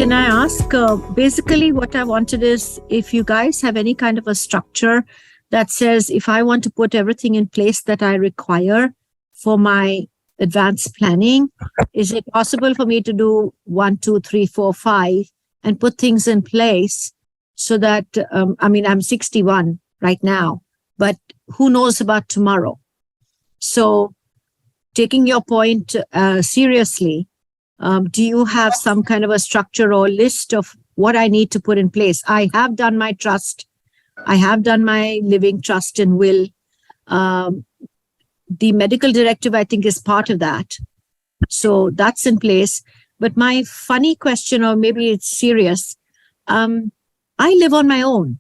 can I ask, basically what I wanted is if you guys have any kind of a structure that says if I want to put everything in place that I require for my advanced planning, is it possible for me to do 1, 2, 3, 4, 5 and put things in place so that, I'm 61 right now, but who knows about tomorrow? So taking your point seriously, do you have some kind of a structure or list of what I need to put in place? I have done my trust. I have done my living trust and will. The medical directive, I think, is part of that. So that's in place. But my funny question, or maybe it's serious, I live on my own.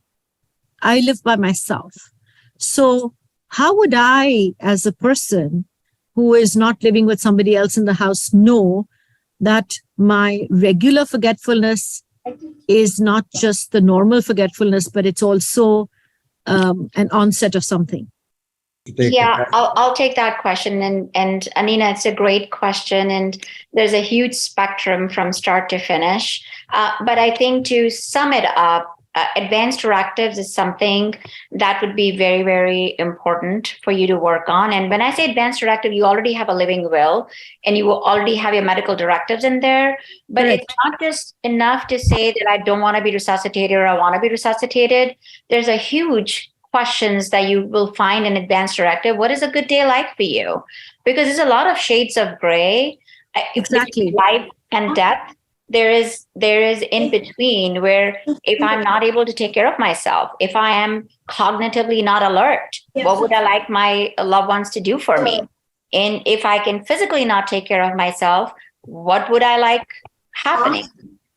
I live by myself. So how would I, as a person who is not living with somebody else in the house, know that my regular forgetfulness is not just the normal forgetfulness, but it's also an onset of something? Yeah, I'll take that question. And Anina, it's a great question. And there's a huge spectrum from start to finish. But I think to sum it up, advanced directives is something that would be very, very important for you to work on. And when I say advanced directive, you already have a living will and you will already have your medical directives in there. But Correct. It's not just enough to say that I don't want to be resuscitated or I want to be resuscitated. There's a huge questions that you will find in advanced directive. What is a good day like for you? Because there's a lot of shades of gray. Exactly. Life and death. There is in between where if I'm not able to take care of myself, if I am cognitively not alert, what would I like my loved ones to do for me? And if I can physically not take care of myself, what would I like happening?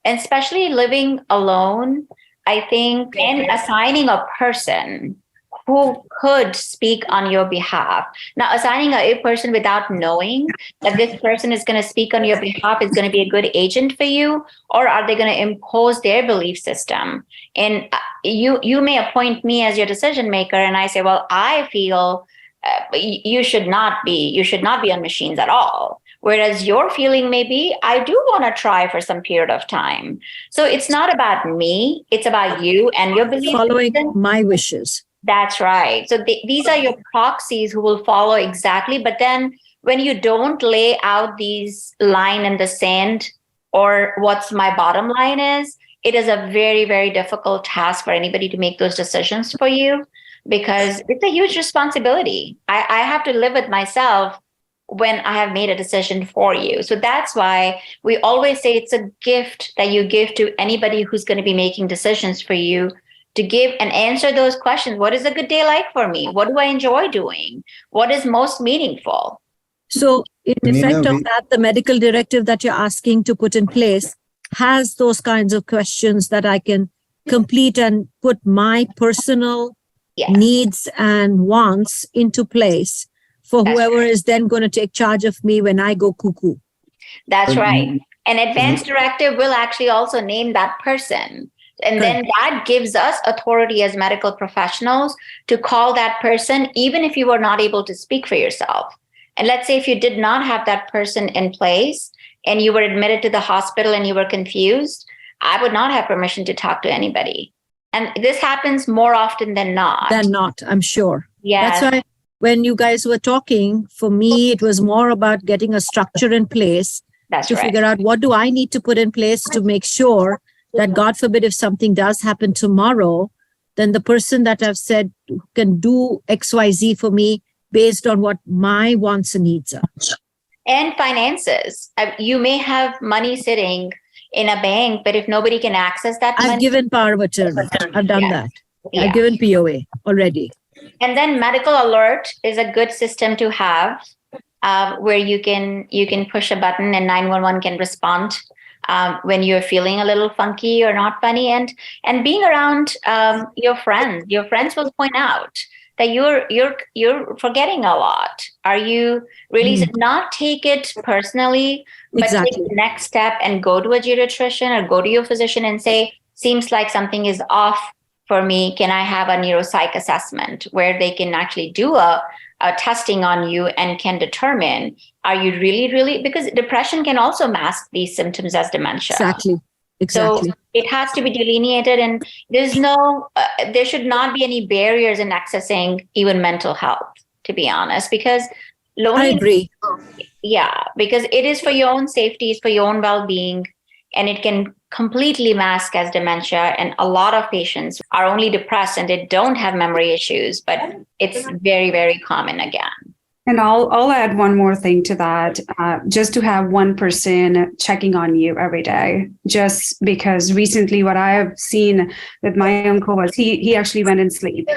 And especially living alone, I think, and assigning a person who could speak on your behalf. Now, assigning a person without knowing that this person is going to speak on your behalf is going to be a good agent for you, or are they going to impose their belief system? And you may appoint me as your decision maker, and I say, well, I feel you should not be on machines at all. Whereas your feeling may be, I do want to try for some period of time. So it's not about me, it's about you and your belief Following system. my wishes. That's right. So these are your proxies who will follow exactly. But then when you don't lay out these line in the sand or what's my bottom line is, it is a very, very difficult task for anybody to make those decisions for you because it's a huge responsibility. I have to live with myself when I have made a decision for you. So that's why we always say it's a gift that you give to anybody who's going to be making decisions for you, to give and answer those questions. What is a good day like for me? What do I enjoy doing? What is most meaningful? So in effect of that, the medical directive that you're asking to put in place has those kinds of questions that I can complete and put my personal needs and wants into place for whoever is then going to take charge of me when I go cuckoo. That's right. An advanced directive will actually also name that person. And then that gives us authority as medical professionals to call that person, even if you were not able to speak for yourself. And let's say if you did not have that person in place and you were admitted to the hospital and you were confused, I would not have permission to talk to anybody. And this happens more often than not. I'm sure. Yeah. That's why when you guys were talking, for me, it was more about getting a structure in place to figure out what do I need to put in place to make sure that, God forbid, if something does happen tomorrow, then the person that I've said can do XYZ for me based on what my wants and needs are. And finances. You may have money sitting in a bank, but if nobody can access that money. I've given power of attorney. I've done that. I've given POA already. And then medical alert is a good system to have where you can push a button and 911 can respond when you're feeling a little funky or not funny, and being around your friends will point out that you're forgetting a lot. Are you really not take it personally, but take the next step and go to a geriatrician or go to your physician and say, seems like something is off for me. Can I have a neuropsych assessment where they can actually do a testing on you and can determine, are you really, because depression can also mask these symptoms as dementia. Exactly. Exactly. So it has to be delineated, and there should not be any barriers in accessing even mental health, to be honest, because I loneliness, agree. yeah, because it is for your own safety, it's for your own well-being, and it can completely mask as dementia. And a lot of patients are only depressed and they don't have memory issues, but it's very, very common again. And I'll add one more thing to that, just to have one person checking on you every day. Just because recently what I have seen with my uncle was he actually went and sleep.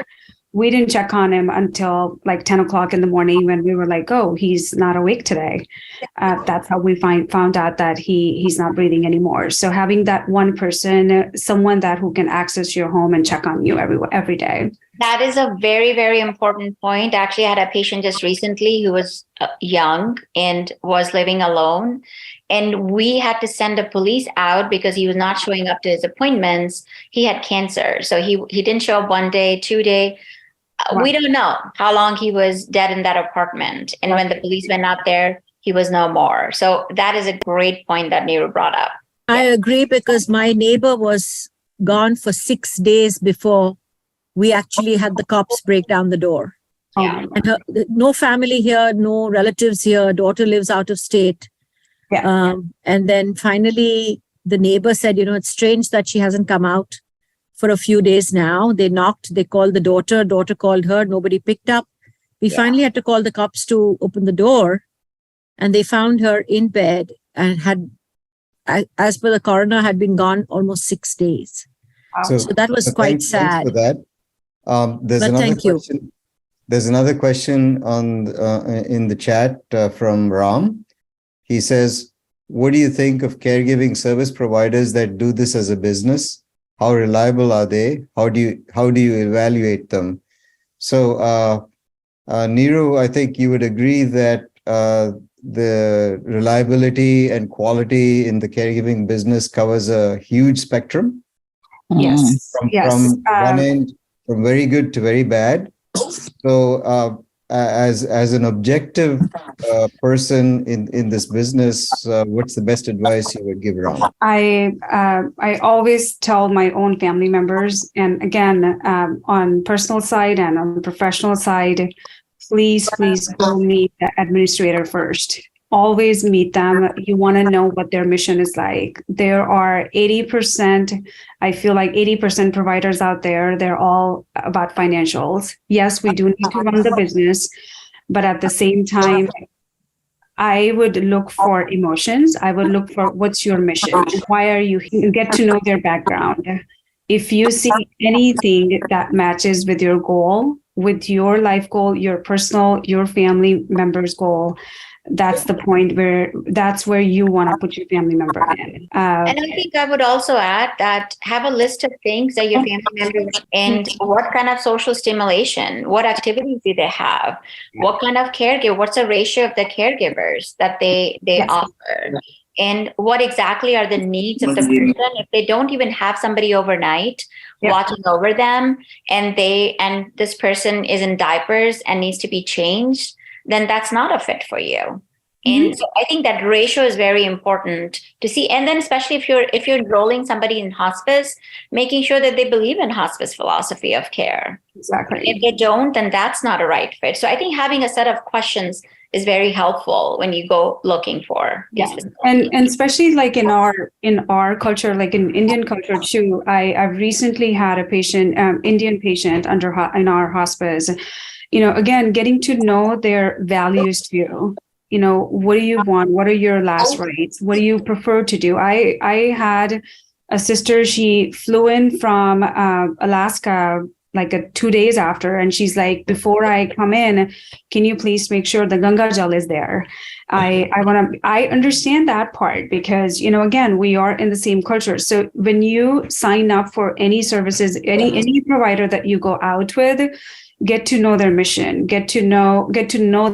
We didn't check on him until like 10 o'clock in the morning when we were like, oh, he's not awake today. That's how we found out that he's not breathing anymore. So having that one person, someone who can access your home and check on you every day. That is a very, very important point. Actually, I had a patient just recently who was young and was living alone. And we had to send the police out because he was not showing up to his appointments. He had cancer. So he didn't show up 1 day, 2 day. Wow. We don't know how long he was dead in that apartment. And when the police went out there, he was no more. So that is a great point that Neeru brought up. I agree, because my neighbor was gone for 6 days before we actually had the cops break down the door. Yeah. And no family here, no relatives here. Daughter lives out of state. Yeah. And then finally, the neighbor said, it's strange that she hasn't come out for a few days now. They knocked, they called the daughter called her, nobody picked up. We finally had to call the cops to open the door, and they found her in bed and had, as per the coroner, had been gone almost 6 days. So that was quite sad. Thanks for that. There's another question on in the chat from Ram. He says, what do you think of caregiving service providers that do this as a business? How reliable are they? How do you evaluate them? So, Neeru, I think you would agree that the reliability and quality in the caregiving business covers a huge spectrum. Yes. From one end, from very good to very bad. So, as an objective person in this business, what's the best advice you would give Ram? I always tell my own family members, and again, on personal side and on professional side, please go meet the administrator first. Always meet them. You want to know what their mission is like. There are 80%, I feel like 80% providers out there, they're all about financials. Yes, we do need to run the business, but at the same time, I would look for emotions. I would look for what's your mission? Why are you here? You get to know their background. If you see anything that matches with your goal, with your life goal, your personal, your family member's goal, that's the point that's where you want to put your family member in. And I think I would also add that have a list of things that your family members, and what kind of social stimulation, what activities do they have, what kind of caregiver, what's the ratio of the caregivers that they offer, and what exactly are the needs of the person. If they don't even have somebody overnight watching over them, and this person is in diapers and needs to be changed, then that's not a fit for you. And so I think that ratio is very important to see. And then especially if you're enrolling somebody in hospice, making sure that they believe in hospice philosophy of care. Exactly. If they don't, then that's not a right fit. So I think having a set of questions is very helpful when you go looking for these facilities. And especially like in our culture, like in Indian culture too, I've recently had a patient, Indian patient in our hospice. Again, getting to know their values too. What do you want? What are your last rites? What do you prefer to do? I had a sister, she flew in from Alaska like 2 days after, and she's like, before I come in, can you please make sure the Ganga Jal is there? I understand that part because, again, we are in the same culture. So when you sign up for any services, any provider that you go out with, get to know their mission, get to know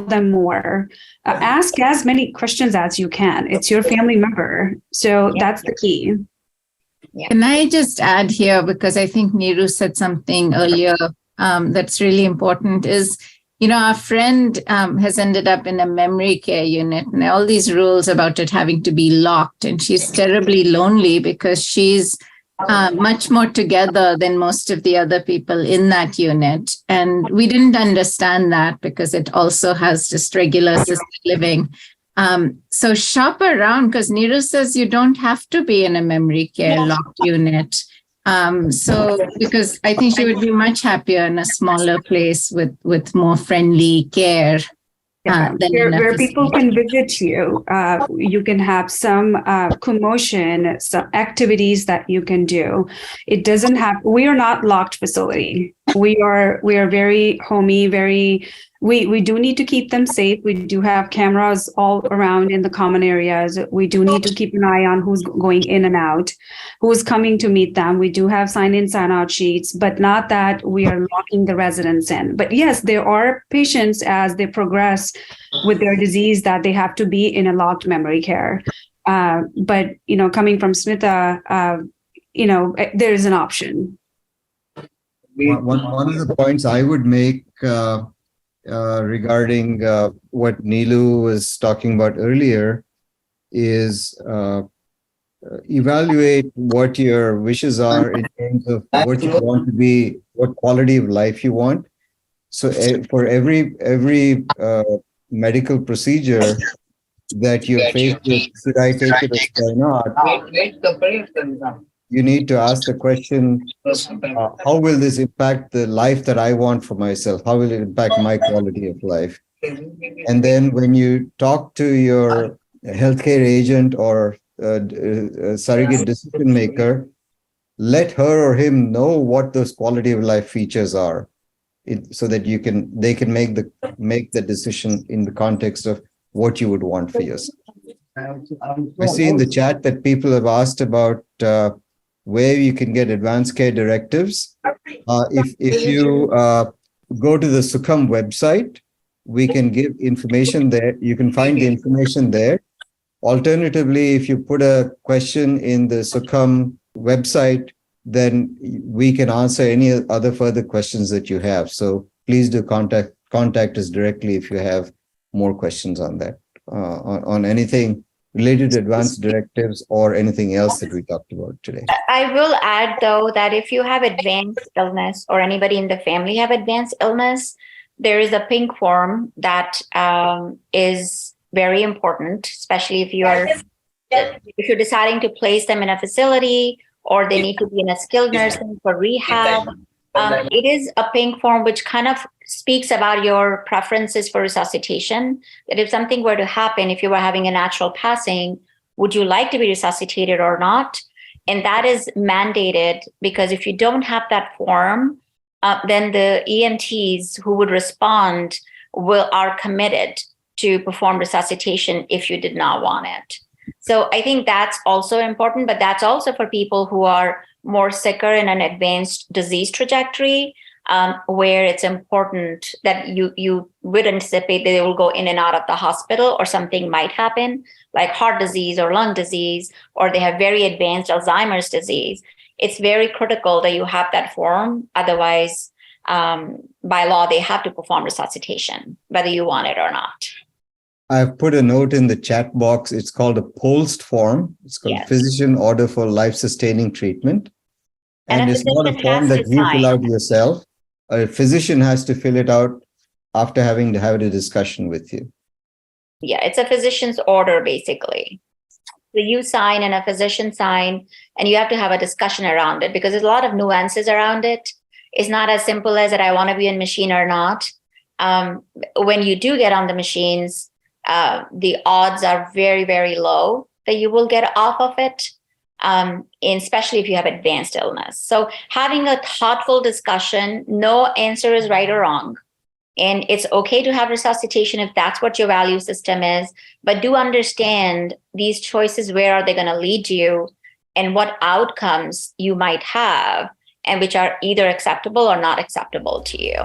them more. Ask as many questions as you can. It's your family member. So that's the key. Yeah. Can I just add here, because I think Neeru said something earlier that's really important, is our friend has ended up in a memory care unit, and all these rules about it having to be locked. And she's terribly lonely because she's much more together than most of the other people in that unit. And we didn't understand that because it also has just regular assisted living. So shop around, because Neeru says you don't have to be in a memory care locked unit. Because I think she would be much happier in a smaller place with more friendly care. Where people can visit you, you can have some commotion, some activities that you can do. It doesn't have. We are not locked facility. We are very homey. We do need to keep them safe. We do have cameras all around in the common areas. We do need to keep an eye on who's going in and out, who's coming to meet them. We do have sign-in, sign-out sheets, but not that we are locking the residents in. But yes, there are patients as they progress with their disease that they have to be in a locked memory care. But coming from Smita, there is an option. One of the points I would make regarding what Neelu was talking about earlier is evaluate what your wishes are in terms of what you want to be, what quality of life you want. So for every medical procedure that you're faced with, should I take it or not? You need to ask the question, how will this impact the life that I want for myself? How will it impact my quality of life? And then when you talk to your healthcare agent or surrogate decision maker, let her or him know what those quality of life features are, so that they can make the decision in the context of what you would want for yourself. I see in the chat that people have asked about where you can get advanced care directives. If you go to the Sukham website, we can give information there. You can find the information there. Alternatively, if you put a question in the Sukham website, then we can answer any other further questions that you have. So please do contact us directly if you have more questions on that, on anything related to advanced directives or anything else that we talked about today. I will add, though, that if you have advanced illness or anybody in the family have advanced illness, there is a pink form that is very important, especially if you're deciding to place them in a facility or they need to be in a skilled nursing for rehab. It is a pink form which kind of speaks about your preferences for resuscitation, that if something were to happen, if you were having a natural passing, would you like to be resuscitated or not? And that is mandated, because if you don't have that form, then the EMTs who would respond are committed to perform resuscitation if you did not want it. So I think that's also important, but that's also for people who are more sicker in an advanced disease trajectory, where it's important that you would anticipate that they will go in and out of the hospital, or something might happen like heart disease or lung disease, or they have very advanced Alzheimer's disease. It's very critical that you have that form. Otherwise, by law, they have to perform resuscitation, whether you want it or not. I've put a note in the chat box. It's called a POLST form. It's called Physician Order for Life-Sustaining Treatment. And it's not a form that you fill out yourself. A physician has to fill it out after having to have a discussion with you. Yeah, it's a physician's order, basically. So you sign and a physician sign, and you have to have a discussion around it, because there's a lot of nuances around it. It's not as simple as that I want to be in machine or not. When you do get on the machines, the odds are very, very low that you will get off of it, especially if you have advanced illness. So having a thoughtful discussion, no answer is right or wrong. And it's okay to have resuscitation if that's what your value system is, but do understand these choices, where are they going to lead you, and what outcomes you might have, and which are either acceptable or not acceptable to you.